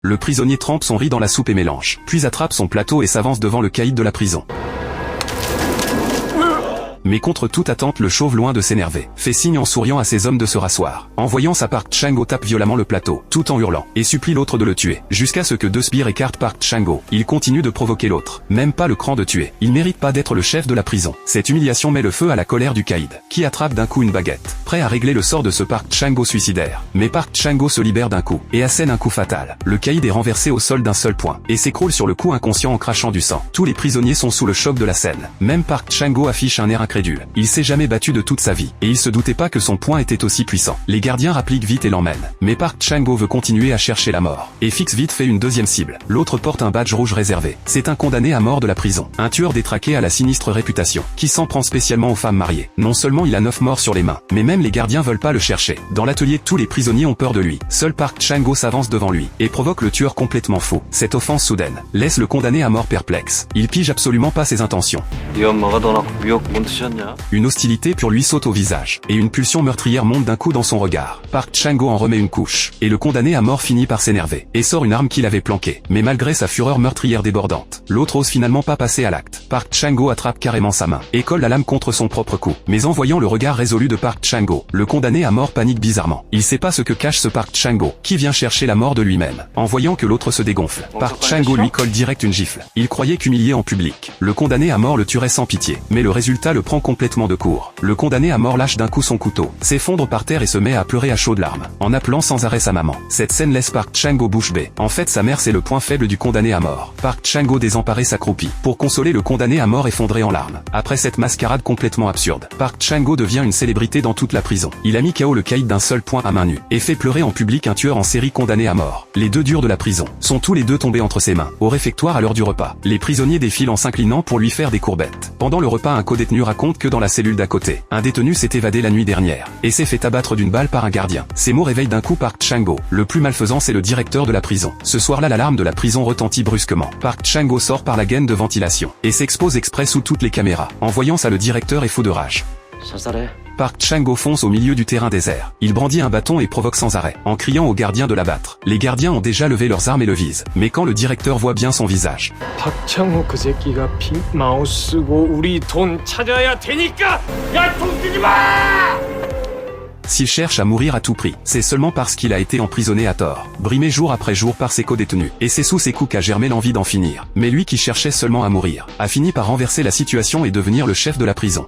Le prisonnier trempe son riz dans la soupe et mélange, puis attrape son plateau et s'avance devant le caïd de la prison. Mais contre toute attente, le chauve, loin de s'énerver, fait signe en souriant à ses hommes de se rasseoir. En voyant ça, Park Chan-go tape violemment le plateau, tout en hurlant, et supplie l'autre de le tuer, jusqu'à ce que deux sbires écartent Park Chan-go. Il continue de provoquer l'autre, même pas le cran de tuer. Il mérite pas d'être le chef de la prison. Cette humiliation met le feu à la colère du caïd, qui attrape d'un coup une baguette, prêt à régler le sort de ce Park Chan-go suicidaire. Mais Park Chan-go se libère d'un coup, et assène un coup fatal. Le caïd est renversé au sol d'un seul point, et s'écroule sur le cou inconscient en crachant du sang. Tous les prisonniers sont sous le choc de la scène. Même Park Chan-go affiche un air incrédule. Il s'est jamais battu de toute sa vie, et il se doutait pas que son poing était aussi puissant. Les gardiens rappliquent vite et l'emmènent, mais Park Chan-go veut continuer à chercher la mort, et fixe vite fait une deuxième cible. L'autre porte un badge rouge réservé. C'est un condamné à mort de la prison, un tueur détraqué à la sinistre réputation, qui s'en prend spécialement aux femmes mariées. Non seulement il a 9 morts sur les mains, mais même les gardiens veulent pas le chercher. Dans l'atelier, tous les prisonniers ont peur de lui. Seul Park Chan-go s'avance devant lui, et provoque le tueur complètement fou. Cette offense soudaine laisse le condamné à mort perplexe. Il pige absolument pas ses intentions. Une hostilité pure lui saute au visage, et une pulsion meurtrière monte d'un coup dans son regard. Park Chan-go en remet une couche, et le condamné à mort finit par s'énerver, et sort une arme qu'il avait planquée. Mais malgré sa fureur meurtrière débordante, l'autre ose finalement pas passer à l'acte. Park Chan-go attrape carrément sa main, et colle la lame contre son propre cou. Mais en voyant le regard résolu de Park Chan-go, le condamné à mort panique bizarrement. Il sait pas ce que cache ce Park Chan-go, qui vient chercher la mort de lui-même. En voyant que l'autre se dégonfle, Park Chan-go lui colle direct une gifle. Il croyait qu'humilié en public, le condamné à mort le tuerait sans pitié. Mais le résultat le prend complètement de court. Le condamné à mort lâche d'un coup son couteau, s'effondre par terre et se met à pleurer à chaudes larmes, en appelant sans arrêt sa maman. Cette scène laisse Park Chan-go bouche bée. En fait, sa mère, c'est le point faible du condamné à mort. Park Chan-go désemparé s'accroupit, pour consoler le condamné à mort effondré en larmes. Après cette mascarade complètement absurde, Park Chan-go devient une célébrité dans toute la prison. Il a mis KO le caïd d'un seul point à main nue, et fait pleurer en public un tueur en série condamné à mort. Les deux durs de la prison sont tous les deux tombés entre ses mains, au réfectoire à l'heure du repas. Les prisonniers défilent en s'inclinant pour lui faire des courbettes. Pendant le repas, un codétenu raconte que dans la cellule d'à côté, un détenu s'est évadé la nuit dernière, et s'est fait abattre d'une balle par un gardien. Ces mots réveillent d'un coup Park Chan-go. Le plus malfaisant, c'est le directeur de la prison. Ce soir-là, l'alarme de la prison retentit brusquement. Park Chan-go sort par la gaine de ventilation, et s'expose exprès sous toutes les caméras. En voyant ça, le directeur est fou de rage. Park Chan-go fonce au milieu du terrain désert. Il brandit un bâton et provoque sans arrêt, en criant aux gardiens de l'abattre. Les gardiens ont déjà levé leurs armes et le visent. Mais quand le directeur voit bien son visage, s'il cherche à mourir à tout prix, c'est seulement parce qu'il a été emprisonné à tort, brimé jour après jour par ses codétenus. Et c'est sous ses coups qu'a germé l'envie d'en finir. Mais lui qui cherchait seulement à mourir, a fini par renverser la situation et devenir le chef de la prison.